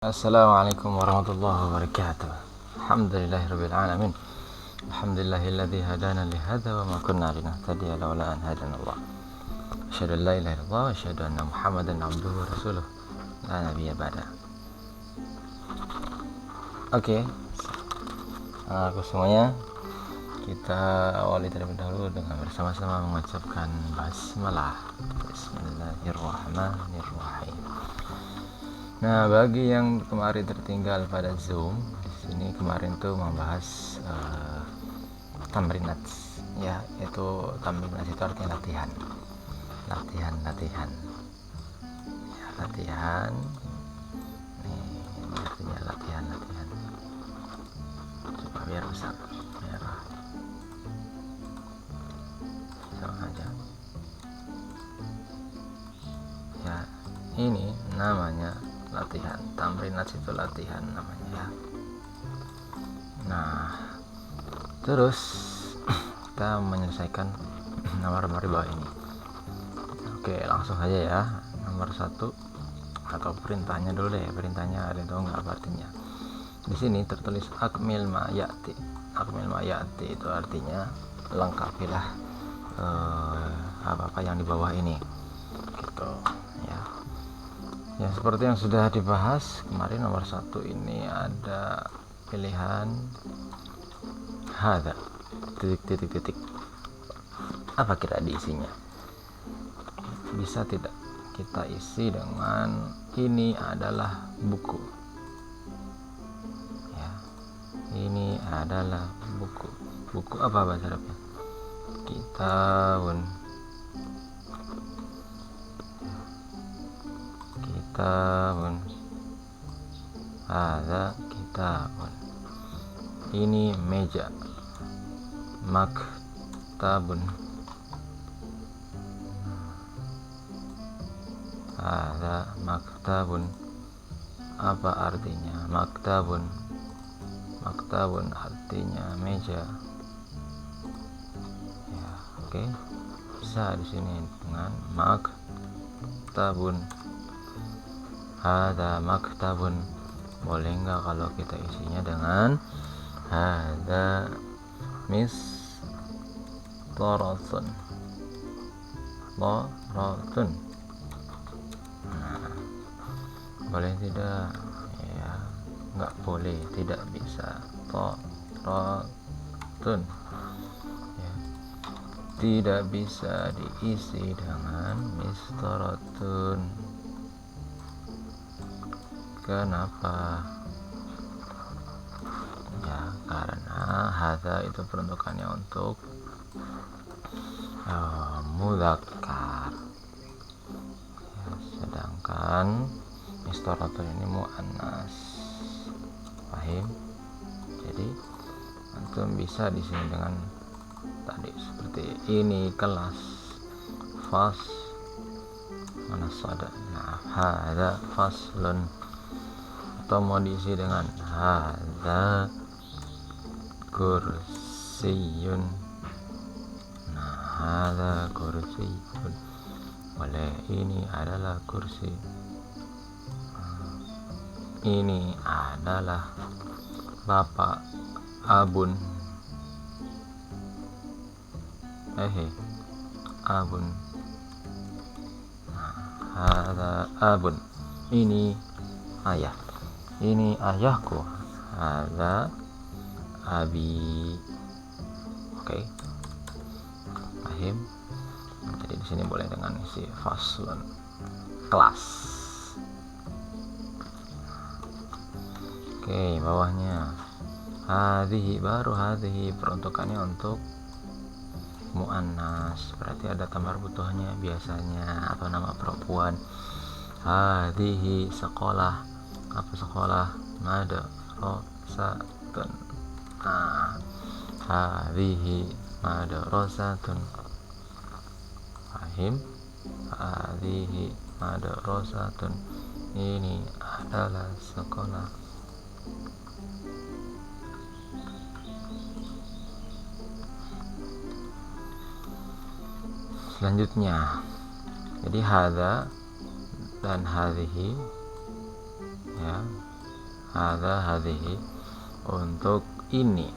Assalamualaikum warahmatullahi wabarakatuh. Alhamdulillahirabbil alamin. Alhamdulillahilladzi hadana li hadza wa ma kunna linahtadiya laula an hadanallah. Asyhadu an la ilaha illallah wa asyhadu anna Muhammadan abduhu wa rasuluh. La nabiyya ba'da. Oke. Aku semuanya, kita awali terlebih dahulu dengan bersama-sama mengucapkan basmalah. Bismillahirrahmanirrahim. Nah, bagi yang kemarin tertinggal pada Zoom, di sini kemarin tuh membahas tamrinat, ya, itu tamrinat itu artinya latihan, ya, latihan. Nih, artinya latihan. Coba biar besar, merah, sama aja. Ya, ini namanya latihan, tamrinat itu latihan namanya ya. Nah, terus kita menyelesaikan nomor-nomor di bawah ini. Oke, langsung aja ya. Nomor 1 atau perintahnya dulu deh. Perintahnya ada tahu nggak apa artinya? Di sini tertulis akmil ma ya'ti. Akmil ma ya'ti itu artinya lengkapilah apa-apa yang di bawah ini. Gitu ya. Ya, seperti yang sudah dibahas kemarin, nomor 1 ini ada pilihan hadza titik. Apa kira diisinya? Bisa tidak kita isi dengan ini adalah buku. Ya. Ini adalah buku. Buku apa bahasa Arabnya? Kitabun. Ada kitabun. Ini meja. Maktabun. Ada maktabun. Apa artinya maktabun? Maktabun artinya meja. Ya, oke. Bisa di sini dengan maktabun. Ada maktabun. Boleh nggak kalau kita isinya dengan ada mistoratun. Nah, boleh tidak? Ya, nggak boleh, tidak bisa. Toratun, ya, tidak bisa diisi dengan mistoratun. Kenapa? Ya, karena hadza itu peruntukannya untuk mudzakkar. Ya, sedangkan mistoratun ini muannas. Paham? Jadi antum bisa di sini dengan tadi seperti ini kelas, fas, mana sada. Nah, hadza faslun. Atau mau diisi dengan hadza kursiyun. Nah, hadza kursiyun. Boleh, ini adalah kursi. Ini adalah bapak abun. Abun. Nah, hadza abun. Ini ayah. Ini ayahku. Hadza abi. Oke. Paham? Jadi di sini boleh dengan isi faslun, kelas. Oke, bawahnya hadhihi, baru hadhihi peruntukannya untuk muannas, berarti ada tamar butuhnya biasanya atau nama perempuan. Hadhihi sekolah. Apa sekolah? Madrasatun. Nah, hadhihi madrasatun. Paham? Hadhihi madrasatun. Ini adalah sekolah. Selanjutnya, jadi hadza dan hadhihi, ya, hadhihi untuk ini,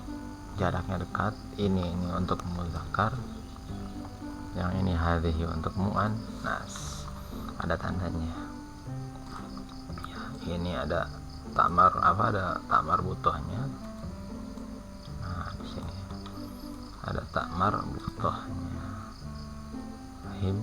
jaraknya dekat, ini untuk muzakkar, yang ini hadhihi untuk muannas, ada tandanya ya. Ini ada takmar butuhnya. Nah, di sini ada takmar butuhnya. Pahim?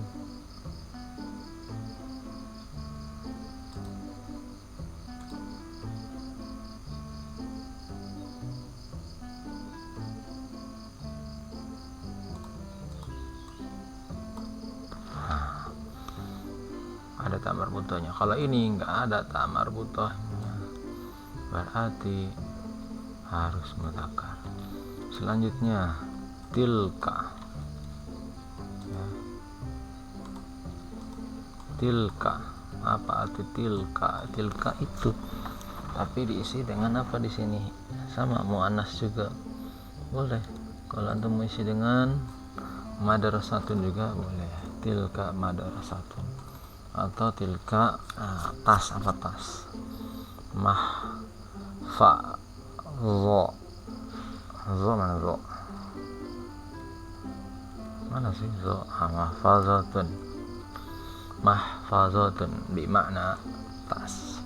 Ada tamar butohnya. Kalau ini nggak ada tamar butohnya, berarti harus mudzakkar. Selanjutnya tilka ya. Tilka, apa arti tilka? Tilka itu tapi diisi dengan apa di sini? Sama muannas juga boleh. Kalau antum isi dengan madrasatun juga boleh. Tilka madrasatun atau tilka tas, apa tas, fa zo mana sih zo? Mahfazatun bermakna tas.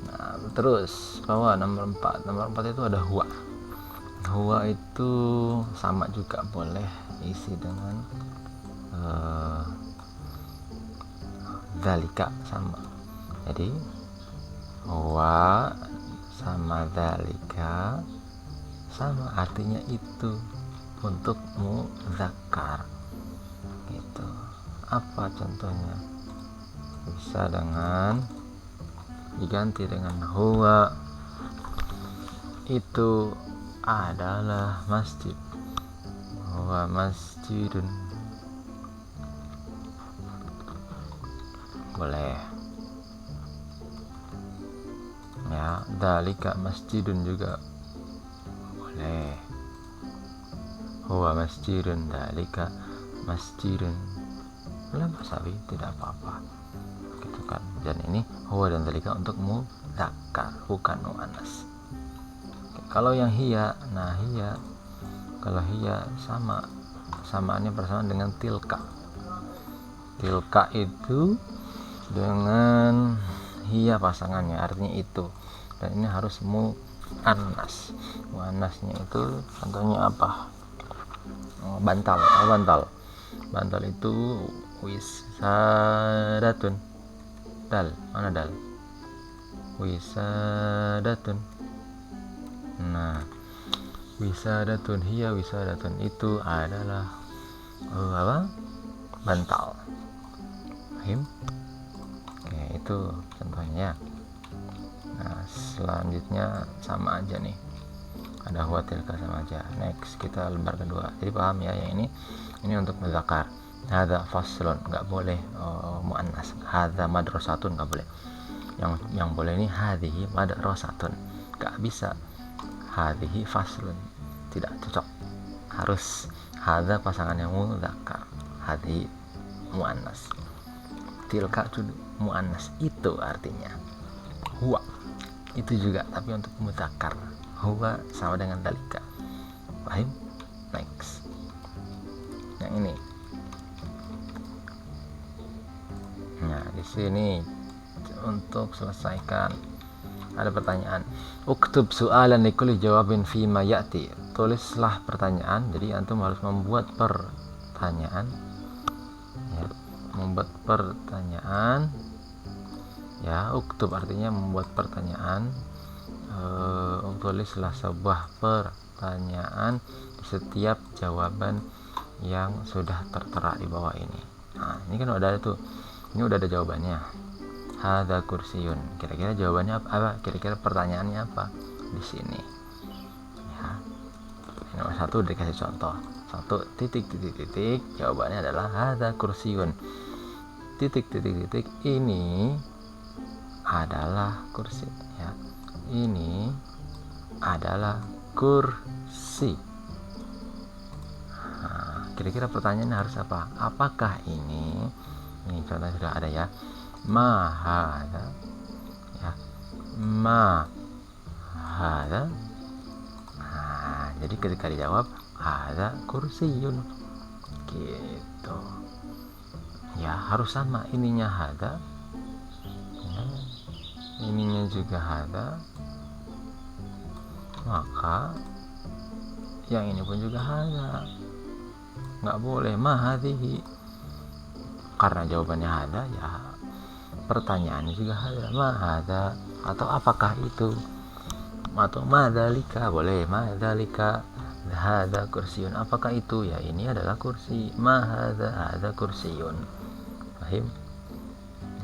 Nah, terus bahwa nomor 4 itu ada huwa itu sama juga boleh isi dengan dzalika, sama. Jadi huwa sama dzalika sama, artinya itu untuk muzakkar gitu. Apa contohnya? Bisa dengan diganti dengan huwa itu adalah masjid, huwa masjidun, boleh ya. Dzalika masjidun juga boleh, huwa masjidun, dzalika masjidun, boleh masawi, tidak apa-apa gitu kan. Dan ini huwa dan dzalika untuk mudzakkar, bukan muannas. Kalau yang hiya, nah hiya, kalau hiya samaannya persamaan dengan tilka. Tilka itu dengan hiya pasangannya, artinya itu, dan ini harus muannas. Muannasnya itu contohnya apa? Bantal itu wisadatun. Dal, mana dal? Wisadatun. Nah, wisadatun, hiya wisadatun itu adalah bantal. Paham? Oke, itu contohnya. Nah, selanjutnya sama aja nih, ada huwa tilka sama aja. Next kita lembar kedua. Jadi paham ya, yang ini untuk muzakkar. Hadza faslun, nggak boleh muannas. Hadza madrasatun, nggak boleh. Yang boleh ini hadhihi madrasatun, nggak bisa hadhihi faslun, tidak cocok. Harus hadza pasangannya muzakkar, hadhihi muannas, tilka muannas, itu artinya. Huwa itu juga tapi untuk muzakkar, huwa sama dengan dalika. Paham? Next, yang ini. Nah, di sini untuk selesaikan ada pertanyaan. Uktub soalan likulli jawabin fima ya'ti. Tulislah pertanyaan. Jadi antum harus membuat pertanyaan ya, ya. Uktub artinya membuat pertanyaan. Tulislah sebuah pertanyaan di setiap jawaban yang sudah tertera di bawah ini. Nah, ini kan udah ada tuh, ini udah ada jawabannya. Hadza kursiyun, kira-kira jawabannya apa? Kira-kira pertanyaannya apa di sini ya. Nomor 1 dikasih contoh, 1 titik, jawabannya adalah hadza kursiyun, titik, ini adalah kursi ya, ini adalah kursi. Nah, kira-kira pertanyaannya harus apa? Apakah ini contohnya sudah ada ya, ma hadza ya, ma hada. Jadi ketika dijawab hada kursiyun gitu ya, harus sama ininya hada ya, ininya juga hada, maka yang ini pun juga hada, nggak boleh mahadihi karena jawabannya hada ya, pertanyaannya juga hada, mahada atau apakah itu, atau madalika boleh, madalika hada kursiun, apakah itu ya, ini adalah kursi, mahada hada kursiun. Paham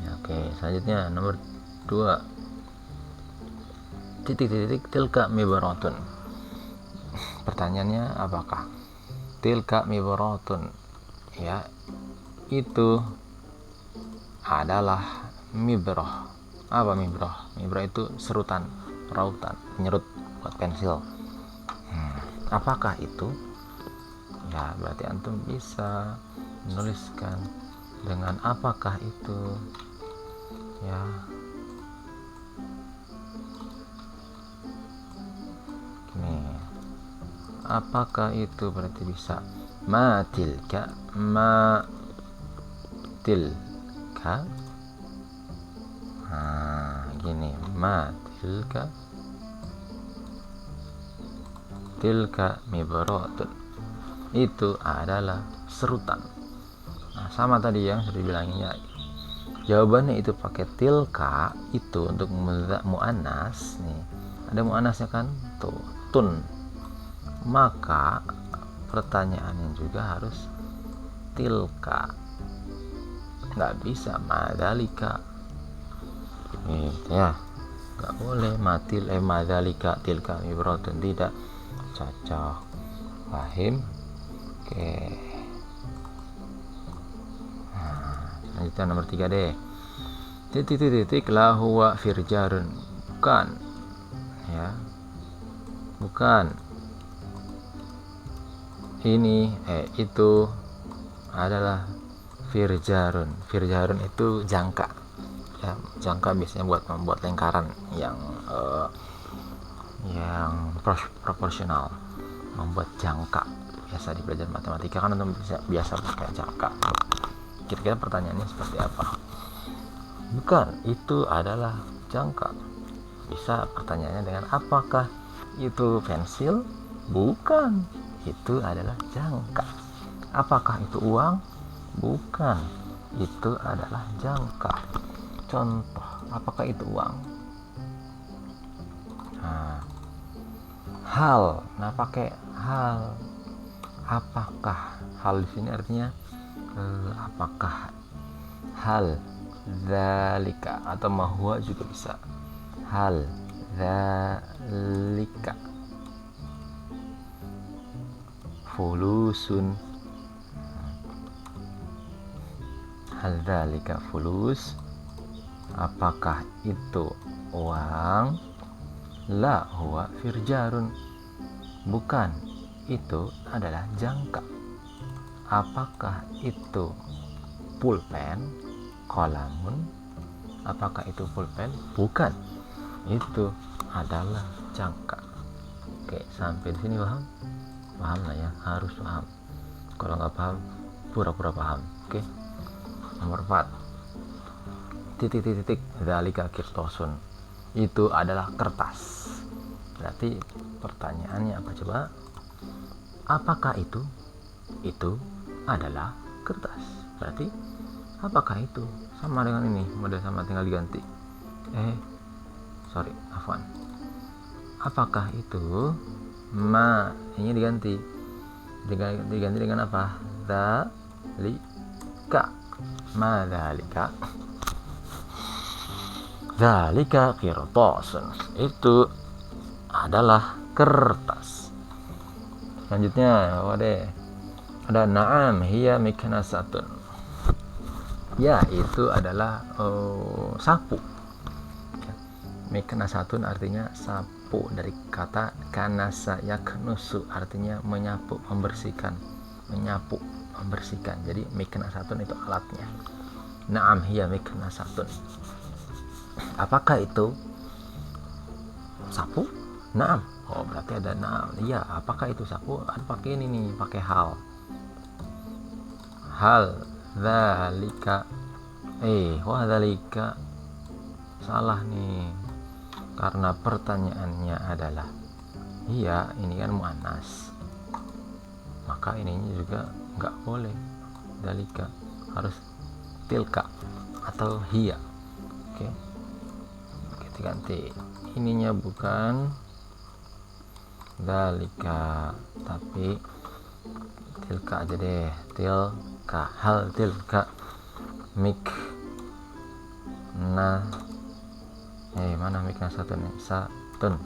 ya? Oke, selanjutnya nomor 2 titik-titik tilka mibaratun. Pertanyaannya apakah tilka mibaratun ya, itu adalah mibrah. Apa mibrah? Mibrah itu serutan, rautan, penyerut buat pensil. Apakah itu ya, berarti antum bisa menuliskan dengan apakah itu ya. Nih, apakah itu berarti bisa matilka, matilka, gini, matilka, tilka mibaratun, itu adalah serutan. Sama tadi yang sudah bilangin ya, jawabannya itu pakai tilka itu untuk muannas nih, ada muannasnya kan tuh, tun, maka pertanyaannya juga harus tilka, nggak bisa madalika gitu ya, nggak boleh madalika tilka mibaratun, tidak cocok. Paham? Oke. Selanjutnya nomor 3 deh. Titik lahuwa firjarun, bukan ya, bukan ini itu adalah firjarun. Firjarun itu jangka ya, jangka biasanya buat membuat lingkaran yang proporsional, membuat jangka. Biasa di belajar matematika kan untuk biasa pakai jangka. Kira-kira pertanyaannya seperti apa? Bukan, itu adalah jangka. Bisa pertanyaannya dengan apakah itu pensil? Bukan, itu adalah jangka. Apakah itu uang? Bukan, itu adalah jangka. Contoh, apakah itu uang? Hal, pakai hal. Apakah, hal di sini artinya apakah, hal zalika, atau mahwa juga bisa, hal zalika fulusun, hal zalika fulus, apakah itu uang, la huwa firjarun, bukan, itu adalah jangka. Apakah itu pulpen, kolamun, apakah itu pulpen? Bukan, itu adalah jangka. Oke, sampai di sini paham? Paham lah ya, harus paham. Kalau nggak paham, pura-pura paham. Oke. Nomor 4 titik dzalika kirtosun, itu adalah kertas. Berarti pertanyaannya apa coba? Apakah itu adalah kertas? Berarti apakah itu sama dengan ini, model sama tinggal diganti. Afwan. Apakah itu ini diganti dengan apa? Dzalika, madzalika, dzalika qirtasun, itu adalah kertas. Selanjutnya ada na'am hiya miknasatun, ya itu adalah sapu. Miknasatun artinya sapu, dari kata kanasa yaknusu, artinya menyapu, membersihkan, menyapu, membersihkan. Jadi miknasatun itu alatnya. Na'am hiya miknasatun, apakah itu sapu? Naam. Oh, berarti ada naam. Iya, apakah itu sapu? Ada pakai ini nih, pakai hal. Hal dzalika. Wah dzalika salah nih. Karena pertanyaannya adalah iya, ini kan muannas. Maka ininya juga nggak boleh. Dzalika harus tilka atau hiya. Oke. Kita ganti. Ininya bukan dalika tapi tilka aja deh. Tilka, hal tilka mik mana mik nasatun satun,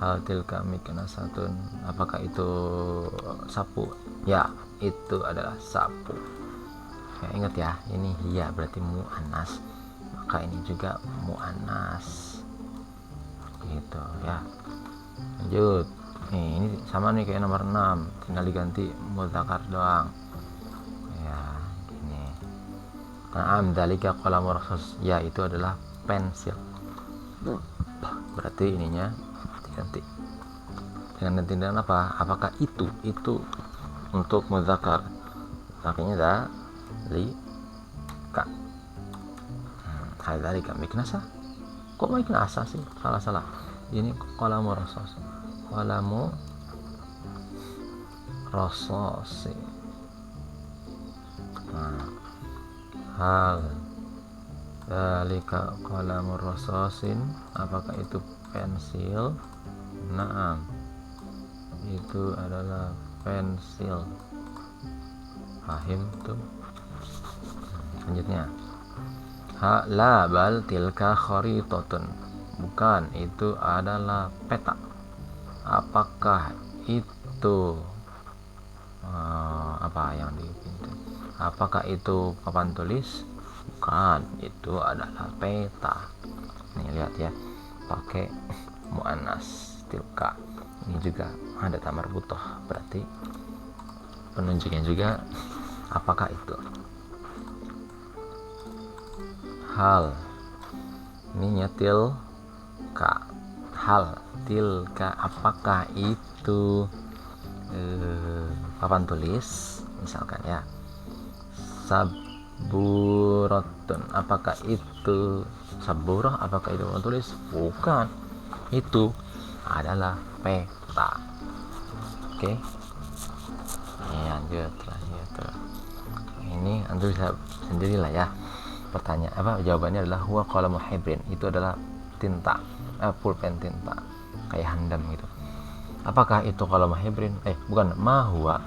hal tilka mik nasatun, apakah itu sapu? Ya, itu adalah sapu. Ya, ingat ya, ini hiya berarti muannas, maka ini juga muannas gitu ya. Lanjut nih, ini sama nih kayak nomor 6, tinggal diganti mudzakkar doang ya. Gini, na'am dzalika qalamu rasus, ya itu adalah pensil. Berarti ininya diganti dengan apa? Apakah itu untuk mudzakkar, makanya dzalika. Dzalika miknasa, kok miknasa sih? Salah ini qalamu rasus, qalamu rasosi. Hal dzalika qalamu rasosin, apakah itu pensil? Naam, itu adalah pensil. Paham tuh? Lanjutnya, la bal tilka kharitatun, bukan, itu adalah peta. Apakah itu apa yang dipintu? Apakah itu papan tulis? Bukan, itu adalah peta. Nih lihat ya, pakai muannas tilka. Ini juga ada tamar butoh, berarti penunjuknya juga apakah itu. Hal, ini tilka, hal tilka, apakah itu papan tulis misalkan ya. Saburatun, apakah itu saburah? Apakah itu papan tulis? Bukan, itu adalah peta. Oke. Lanjut. Ini antum bisa sendirilah ya. Pertanyaan jawabannya adalah huwa qalamu hibrin, itu adalah tinta, pulpen tinta kayak handam gitu. Apakah itu qalamu hibrin? Bukan, ma huwa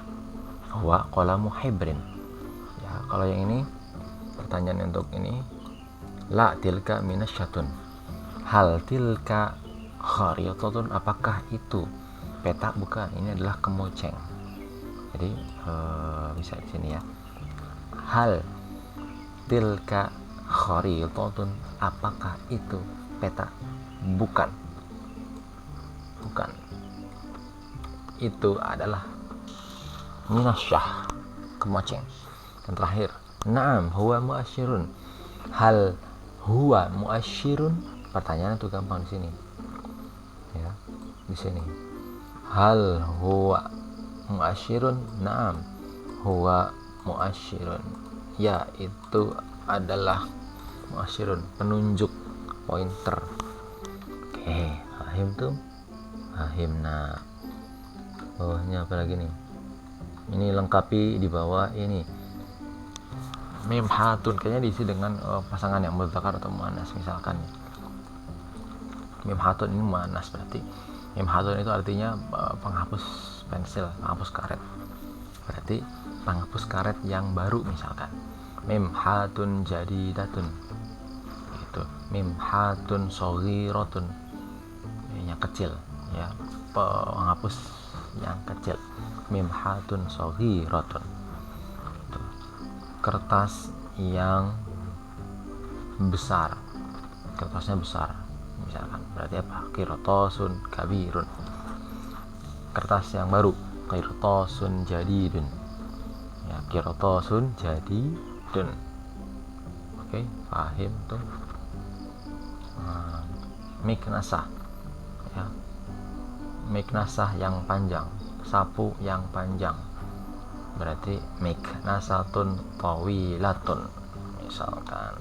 qalamu hibrin. Ya, kalau yang ini pertanyaan untuk ini, la tilka minasyatun, hal tilka kharitatun, apakah itu peta? Bukan, ini adalah kemoceng. Jadi bisa di sini ya, hal tilka kharitatun, apakah itu peta? Bukan, itu adalah minasyah, kemoceng. Dan terakhir, na'am huwa muasyirun, hal huwa muasyirun, pertanyaan itu gampang di sini ya, di sini hal huwa muasyirun, na'am huwa muasyirun, ya itu adalah muasyirun, penunjuk, pointer. Oke, paham tuh? Paham. Nah, bawahnya apa lagi nih? Ini lengkapi di bawah ini mim hatun, kayaknya diisi dengan pasangan yang mudzakkar atau muannas. Misalkan mim hatun ini muannas, berarti mim hatun itu artinya penghapus pensil, penghapus karet. Berarti penghapus karet yang baru, misalkan mim hatun jadidatun, itu mim hatun shaghiratun, yang kecil ya, penghapus yang kecil, mim hatun shaghiratun. Kertas yang besar, kertasnya besar misalkan, berarti apa? Qirtasun kabirun. Kertas yang baru, qirtasun jadidun ya, qirtasun jadidun. Oke, paham tuh? Miknasah ya, miknasah yang panjang, sapu yang panjang, berarti miknasatun tawilatun misalkan.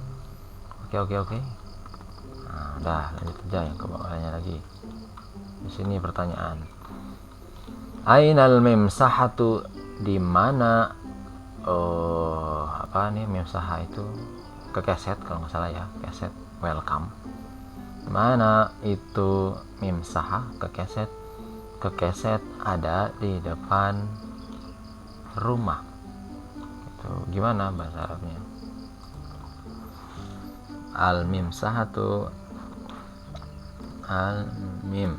Oke. Nah, udah lanjut aja yang ke bawahnya lagi. Di sini pertanyaan, ainal mimsahatu, di mana apa nih mimsahah itu ke keset kalau nggak salah ya, keset welcome. Mana itu mimsahah ke keset? Ke keset ada di depan rumah. Itu gimana bahasa Arabnya? Al mimsahatu, al mim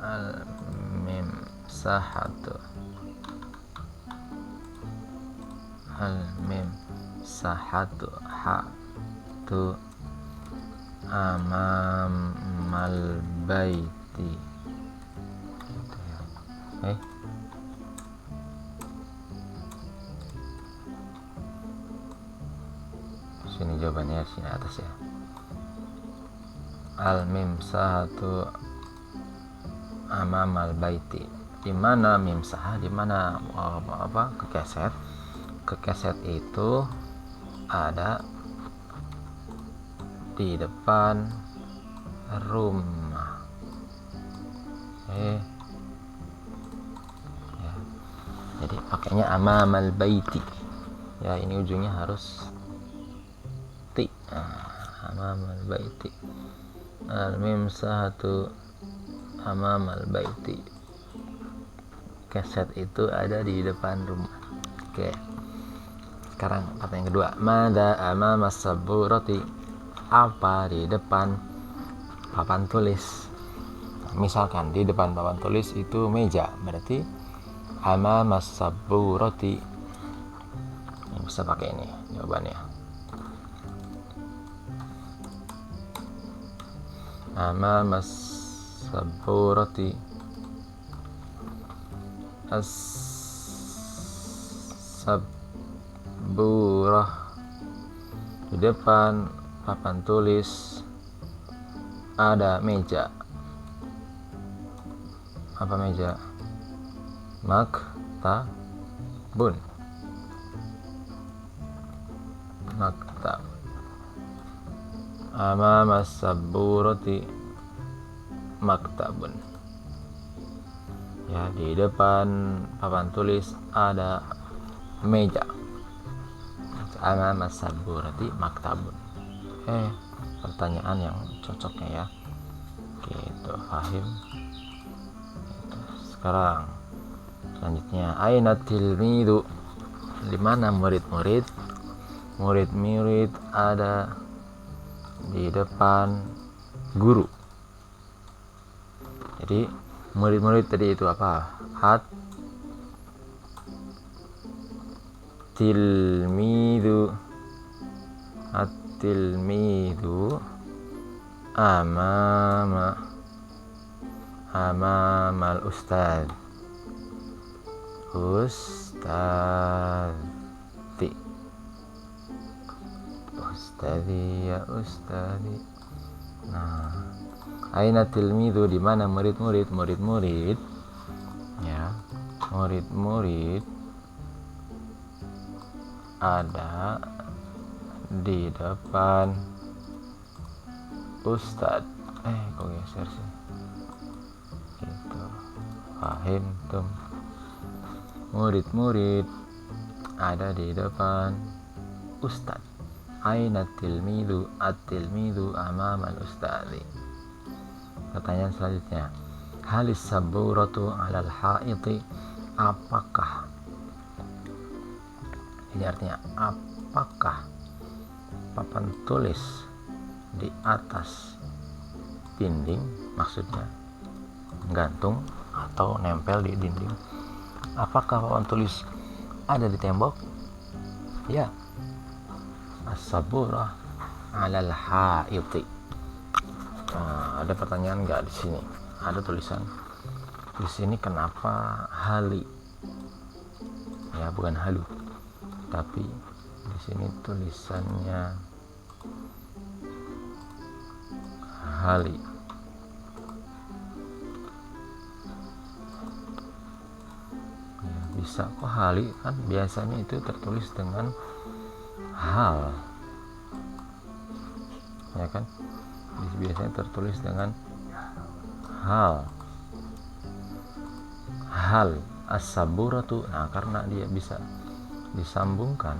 al mimsahatu, al mimsahatu ha tu amamal baiti gitu ya. Sini jawabannya, sini atas ya. Al mimsahatu amamal baiti, di mana mimsah, di mana apa kekeset. Kekeset itu ada di depan rumah. Ya. Jadi pakainya amamal baiti ya, ini ujungnya harus ti. Amamal baiti, al mimsahatu amamal baiti, keset itu ada di depan rumah. Oke, sekarang pertanyaan kedua, mada amama saburati, apa di depan papan tulis. Misalkan di depan papan tulis itu meja, berarti amama saburati, ini bisa pakai ini jawabannya. Amama saburati, as-saburah, di depan papan tulis ada meja. Apa meja? Maktabun. Maktab. Amama saburati maktabun. Ya, di depan papan tulis ada meja. Amama saburati maktabun. Pertanyaan yang cocoknya ya. Gitu, paham? Gitu. Sekarang selanjutnya, aina tilmidu, di mana murid-murid? Murid-murid ada di depan guru. Jadi murid-murid tadi itu apa? At-tilmidu amamal ustadz. Ustadzi ya ustadzi. Nah, aina tilmidu, di mana murid-murid ya, murid-murid ada di depan ustadz. Kok geser sih gitu, paham tuh? Murid-murid ada di depan ustadz. Aina tilmidu, at-tilmidu amamal ustadzi. Pertanyaan selanjutnya, halis saburatu alal haiti, apakah, ini artinya apakah papan tulis di atas dinding, maksudnya gantung atau nempel di dinding. Apakah papan tulis ada di tembok? Ya, as-saburah alal haiti. Ada pertanyaan nggak di sini? Ada tulisan di sini, kenapa hali? Ya, bukan halu, tapi di sini tulisannya hali. Ya, bisa kok hali, kan biasanya itu tertulis dengan hal, ya kan, biasanya tertulis dengan hal as-saburatu. Nah, karena dia bisa disambungkan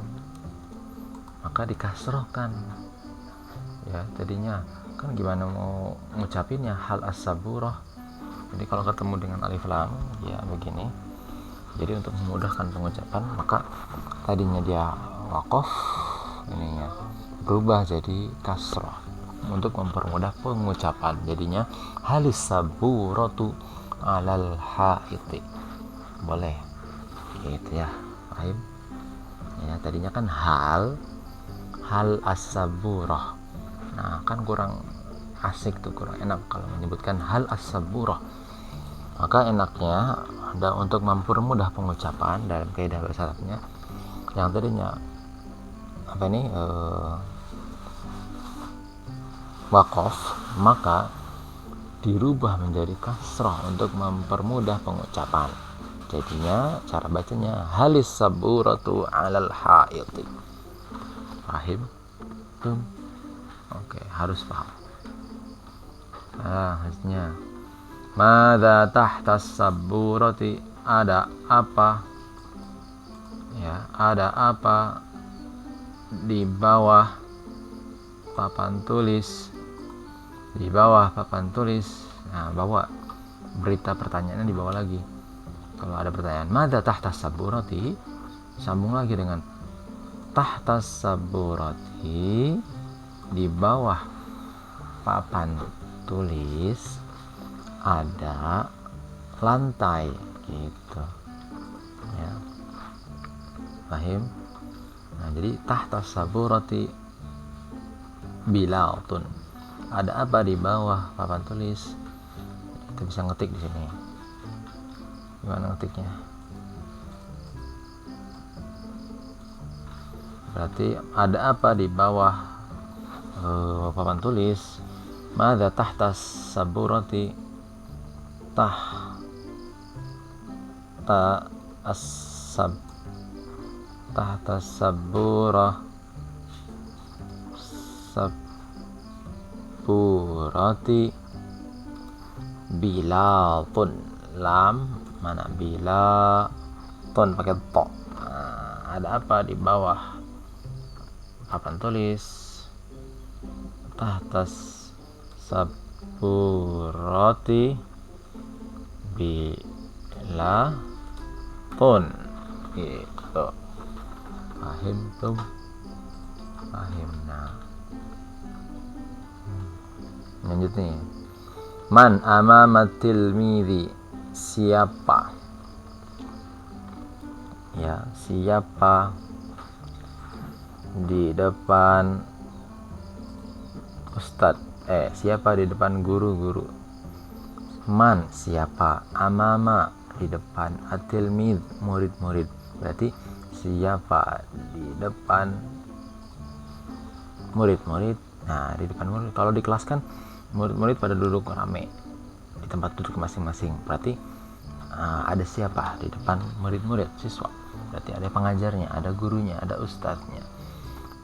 maka dikasrohkan. Ya, tadinya kan gimana mau ngucapinnya hal as-saburah. Jadi kalau ketemu dengan alif lam ya begini. Jadi untuk memudahkan pengucapan maka tadinya dia waqaf, ininya berubah jadi kasrah untuk mempermudah pengucapan. Jadinya halis saburatu alal haiti. Boleh gitu ya, paham ya. Tadinya kan hal as-saburah. Nah, kan kurang asik tuh, kurang enak kalau menyebutkan hal as-saburah. Maka enaknya ada untuk mempermudah pengucapan dalam kaidah bahasa Arabnya yang tadinya waqaf, maka dirubah menjadi kasrah untuk mempermudah pengucapan. Jadinya cara bacanya halis saburatu alal haiti. Paham? Tuh. Oke, harus paham. Hasilnya madza tahtas saburati, ada apa? Ya, ada apa di bawah papan tulis? Di bawah papan tulis. Nah, bawa berita pertanyaannya di bawah lagi. Kalau ada pertanyaan madza tahtas saburati, sambung lagi dengan tahtas saburati, di bawah papan tulis ada lantai gitu ya. Paham? Nah, jadi tahtas saburati bilatun, ada apa di bawah papan tulis. Kita bisa ngetik di sini. Gimana ngetiknya? Berarti ada apa di bawah papan tulis. Madza tahtas saburati, tahtas saburah, saburati bilatun. Lam mana, bilatun pakai to. Nah, ada apa di bawah papan tulis tahtas saburati bilatun gitu. Paham tuh? Paham. Nah, lanjut nih. Man amamatil midhi, siapa ya, siapa di depan ustadz, siapa di depan guru-guru. Man siapa, amama di depan, atilmid murid-murid. Berarti siapa di depan murid-murid. Nah, di depan murid, kalau di kelas kan murid-murid pada duduk rame di tempat duduk masing-masing. Berarti ada siapa di depan murid-murid, siswa. Berarti ada pengajarnya, ada gurunya, ada ustadznya.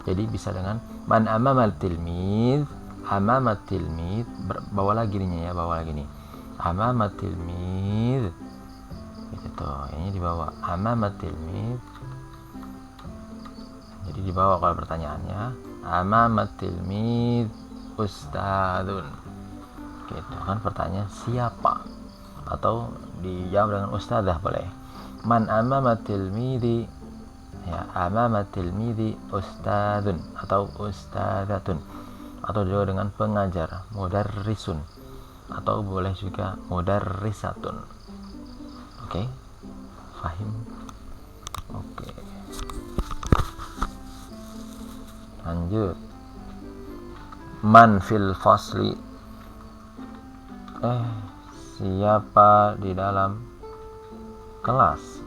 Jadi bisa dengan man amamal tilmid, amamat tilmid, bawa lagi nih ya, bawa lagi nih. Amamat tilmid. Gitu, ini dibawa amamat tilmid. Jadi dibawa kalau pertanyaannya amamat tilmid ustadzun. Gitu kan pertanyaan siapa, atau dijawab dengan ustadzah boleh. Man amamat tilmidi, ya, amama tilmidi ustadzun atau ustadzatun, atau juga dengan pengajar, mudarrisun, atau boleh juga mudarrisatun. Oke, fahim? Oke, lanjut. Man fil fasli, siapa di dalam kelas.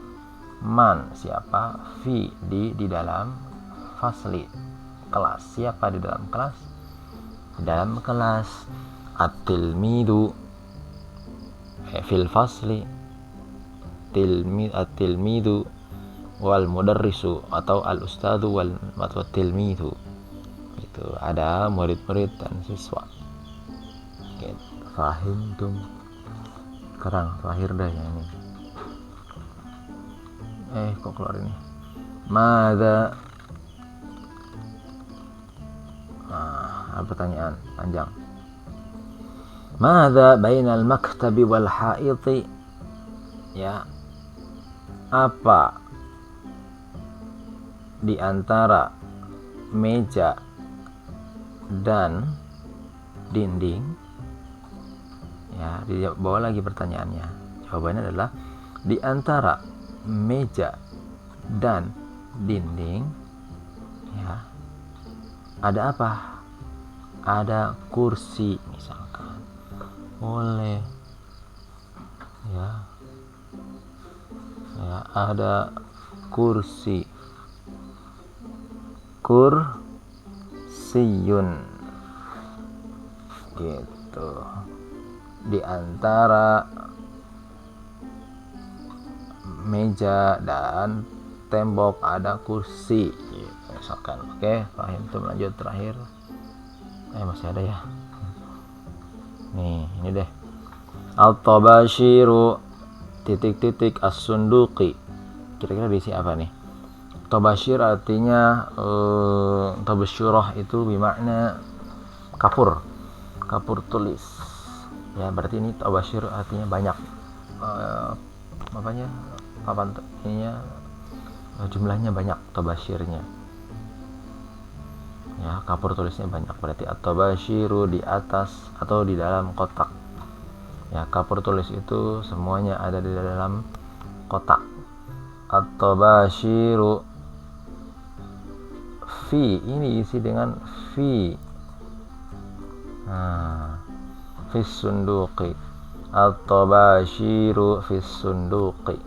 Man siapa, fi di dalam, fasli kelas, siapa di dalam kelas. Di dalam kelas at-tilmidu fil fasli, at-tilmidu wal mudarrisu atau al-ustadu wal tilmidu. Itu ada murid-murid dan siswa. Fahimtum. Sekarang terakhir dah yang ini. Kok keluar ini? Mada. Pertanyaan panjang. Mada bainal maktabi wal haiti? Ya. Apa di antara meja dan dinding? Ya, dibawa lagi pertanyaannya. Jawabannya adalah di antara meja dan dinding, ya, ada apa? Ada kursi misalkan. Boleh. Ya. Ya, ada kursi. Kursiyun. Gitu. Di antara meja dan tembok ada kursi gitu, misalkan. Oke, paham tuh. Lanjut terakhir. Masih ada ya. Nih, ini deh. At-tabashiru titik-titik as-sunduqi. Kira-kira diisi apa nih? Tabashir artinya tabasyurah itu bermakna kapur tulis. Ya, berarti ini tabashir artinya banyak. Papan ininya jumlahnya banyak tabashirnya. Ya, kapur tulisnya banyak, berarti at-tabashiru di atas atau di dalam kotak. Ya, kapur tulis itu semuanya ada di dalam kotak. At-tabashiru fi, ini isi dengan fi. Fis sunduqi. At-tabashiru fis sunduqi.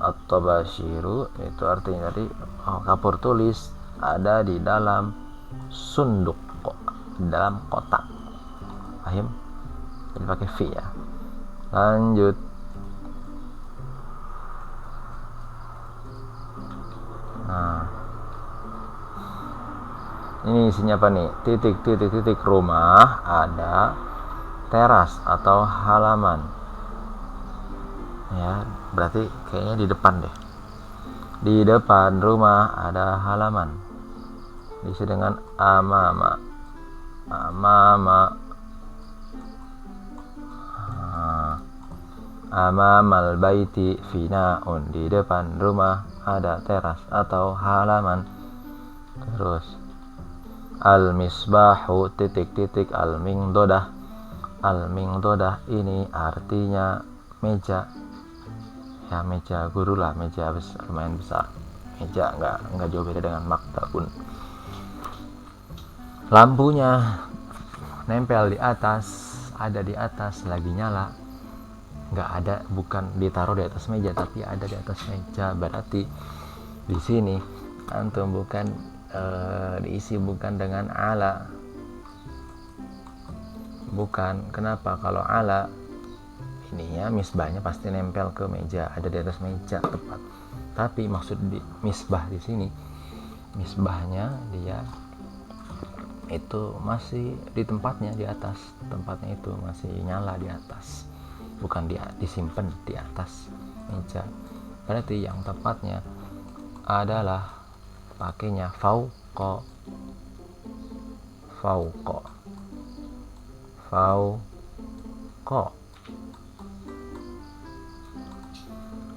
At-tabashiru itu artinya tadi kapur tulis ada di dalam sunduk, di dalam kotak. Paham? Jadi pakai fi ya. Lanjut. Ini isinya apa nih? Titik rumah ada teras atau halaman. Ya, berarti kayaknya di depan deh. Di depan rumah ada halaman. Diisi dengan amama. Amamal baiti finaun. Di depan rumah ada teras atau halaman. Terus al-misbahu titik al-mingdodah. Al-mingdodah ini artinya meja. Ya, meja guru lah, meja besar, lumayan besar. Meja enggak jauh beda dengan maktabun. Lampunya nempel di atas, ada di atas, lagi nyala. Enggak ada, bukan ditaruh di atas meja, tapi ada di atas meja. Berarti di sini antum bukan diisi bukan dengan ala. Bukan. Kenapa? Kalau ala ininya misbahnya pasti nempel ke meja, ada di atas meja tepat. Tapi maksud di misbah di sini, misbahnya dia itu masih di tempatnya, di atas tempatnya itu masih nyala di atas, bukan disimpan di atas meja. Berarti yang tepatnya adalah pakainya fauqa.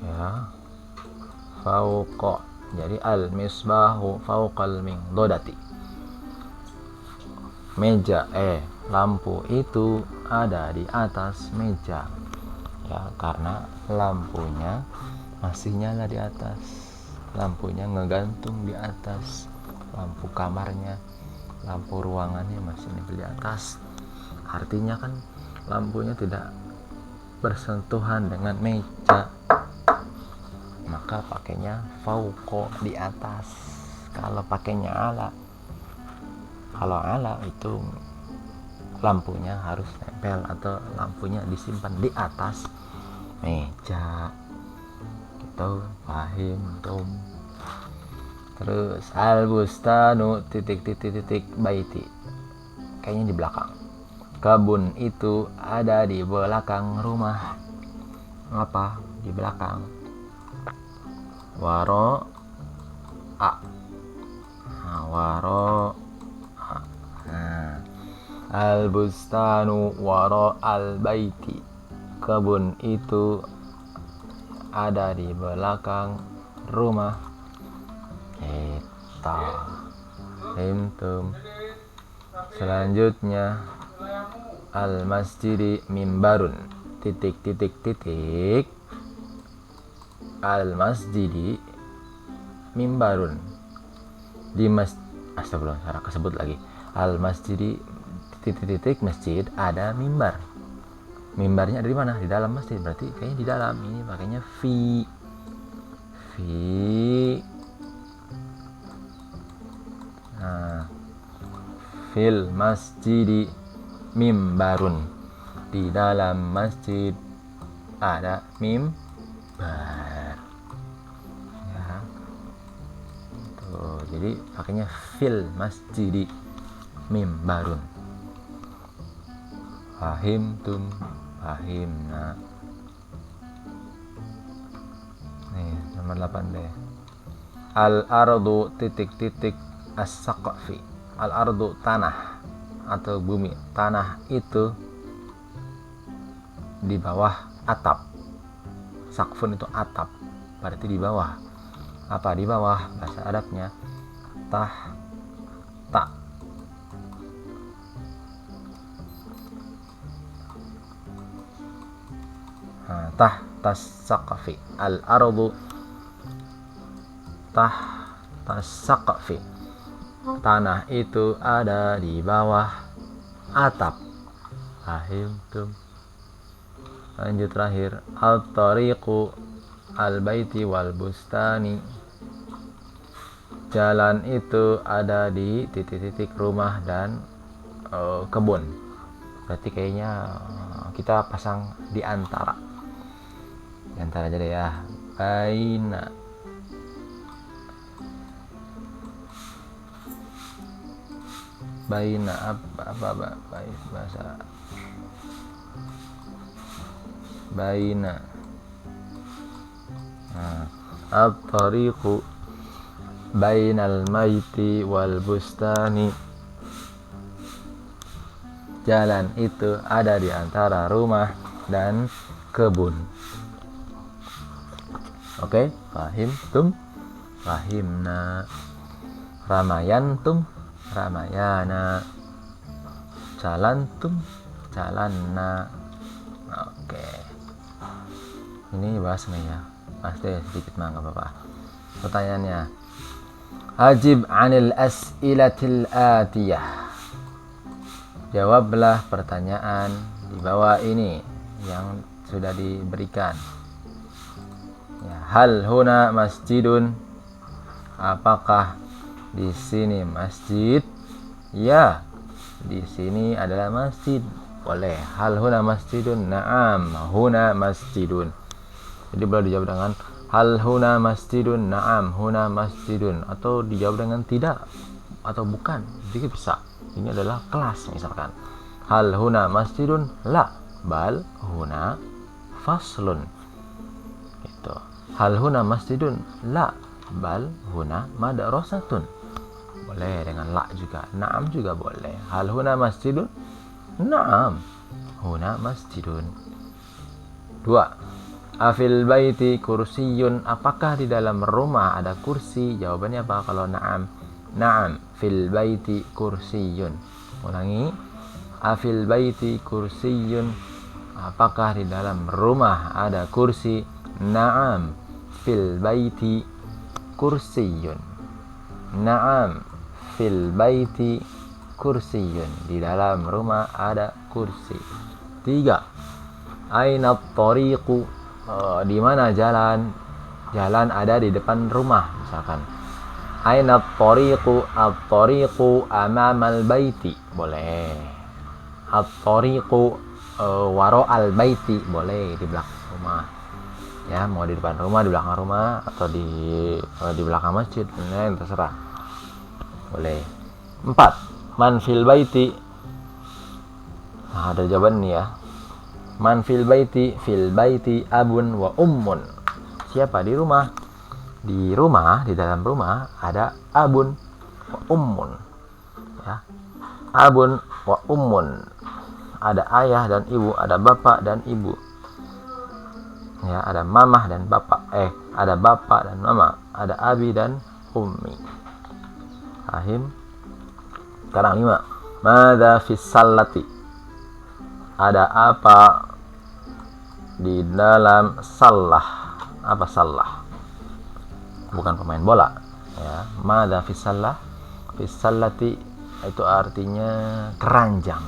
Ya, fauqa. Jadi al-misbahu fauqal mingdodati. Meja lampu itu ada di atas meja. Ya, karena lampunya masih nyala di atas. Lampunya ngegantung di atas. Lampu kamarnya, lampu ruangannya masih nempel di atas. Artinya kan lampunya tidak bersentuhan dengan meja, maka pakainya fauqa, di atas. Kalau pakainya ala, kalau ala itu lampunya harus nempel atau lampunya disimpan di atas meja gitu. Pahim tum. Terus al-bustanu baiti, kayaknya di belakang. Kebun itu ada di belakang rumah. Apa di belakang? Waro a, waro a. Nah, al-bustanu waro al-baiti, kebun itu ada di belakang rumah. Kita hintum. Selanjutnya al-masjidi mimbarun al-masjidi mimbarun, di astagfirullah, salah kesebut lagi. Al-masjidi masjid ada mimbar. Mimbarnya ada di mana? Di dalam masjid. Berarti kayaknya di dalam. Ini makanya fi fil masjidi mimbarun, di dalam masjid ada mimbar ya. Tuh, jadi pakainya fil masjidi mimbarun. Fahimtum, fahimna. Nih nomor 8 deh. Al-ardu as-saqfi. Al-ardu tanah atau bumi. Tanah itu di bawah atap. Sakfun itu atap, berarti di bawah. Apa di bawah? Bahasa Arabnya ta. Tas saqfi. Al-ardu tas saqfi. Tanah itu ada di bawah atap. Fahimtum. Lanjut terakhir, al-tariqu al-baiti wal bustani. Jalan itu ada di titik-titik rumah dan kebun. Berarti kayaknya kita pasang di antara. Di antara aja deh ya. Baina apa bahasa baina. At-tariqu bainal maiti wal bustani. Jalan itu ada di antara rumah dan kebun. Oke, fahimtum, fahimna. Ramayantum, ramayana. Jalantum, jalanna. Oke. Ini bahas nih ya. Pasti sedikit mah enggak apa-apa. Pertanyaannya. Ajib 'anil as'ilatil atiyah. Jawablah pertanyaan di bawah ini yang sudah diberikan. Ya, hal huna masjidun? Apakah di sini masjid? Ya, di sini adalah masjid. Boleh. Hal huna masjidun? Na'am, huna masjidun. Jadi boleh dijawab dengan hal huna masjidun? Na'am, huna masjidun. Atau dijawab dengan tidak atau bukan. Jadi bisa. Ini adalah kelas misalkan. Hal huna masjidun? La, bal huna faslun. Gitu. Hal huna masjidun? La, bal huna madrasatun. Boleh dengan la juga. Na'am juga boleh. Hal huna masjidun? Na'am, huna masjidun. 2. Afil baiti kursiyun? Apakah di dalam rumah ada kursi? Jawabannya apa kalau na'am? Na'am, fil baiti kursiyun. Ulangi. Afil baiti kursiyun? Apakah di dalam rumah ada kursi? Na'am, fil baiti kursiyun. Na'am, fil baiti kursiyun. Di dalam rumah ada kursi. 3. Aina at-tariqu? Di mana jalan? Jalan ada di depan rumah misalkan. Aina at-tariqu? At-tariqu amamal baiti. Boleh. at-tariqu waro al-baiti, boleh di belakang rumah. Ya, mau di depan rumah, di belakang rumah, atau di belakang masjid, terserah. Boleh. 4. Man fil baiti. Nah, ada jawaban nih ya. Man fil baiti abun wa ummun. Siapa di rumah? Di rumah, di dalam rumah ada abun wa ummun. Ya. Abun wa ummun. Ada ayah dan ibu, ada bapak dan ibu. Ya, ada mamah dan bapak. Ada bapak dan mama, ada abi dan ummi. Fahim? Sekarang 5. Madza fis sallati? Ada apa di dalam salah? Apa salah? Bukan pemain bola. Ya, madza fis sallah? Fis sallati itu artinya keranjang.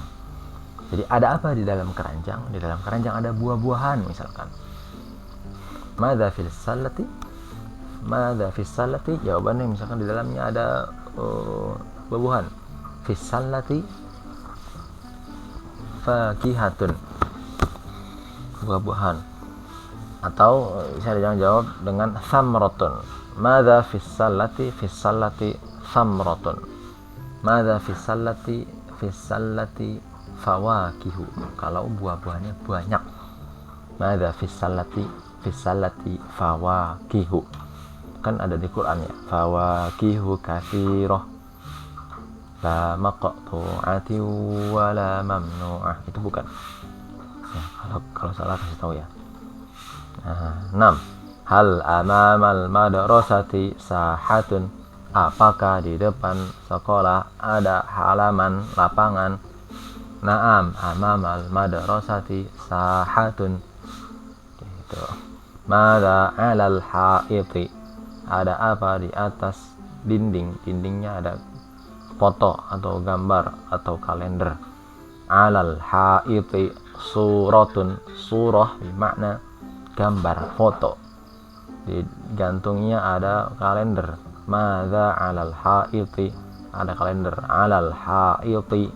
Jadi ada apa di dalam keranjang? Di dalam keranjang ada buah-buahan misalkan. Madza fis sallati? Madza fis sallati? Jawabannya misalkan di dalamnya ada buah-buahan. Fis sallati fakihatun, buah-buahan. Atau bisa dijawab dengan samratun. Madza fis sallati? Fis sallati samratun. Madza fis sallati fawakihu. Kalau buah-buahnya banyak. Madza fis sallati fawakihu. Kan ada di Quran ya. Fawakihu katsirah. La maqtu'ati wa la mamnu'ah. Itu bukan. Ya, kalau salah kasih tahu ya. 6. Hal amamal madrasati sahatun? Apakah di depan sekolah ada halaman lapangan? Naam amamal madrasati sahatun. Gitu. Mada 'alal haiti? Ada apa di atas dinding? Dindingnya ada foto atau gambar atau kalender. 'Alal haiti suratun. Surah bermakna gambar, foto. Di gantungnya ada kalender. Madza 'alal haiti? Ada kalender. 'Alal haiti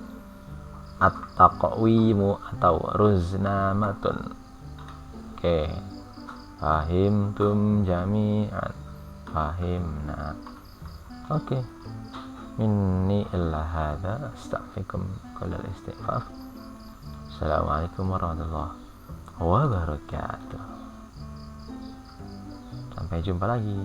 at-taqwimu atau ruznamatun. Oke. Fahimtum jami'an. Fahimna. Oke. Minni illa hadza, astaghfirukum kullal istighfar. Assalamualaikum warahmatullahi wabarakatuh. Sampai jumpa lagi.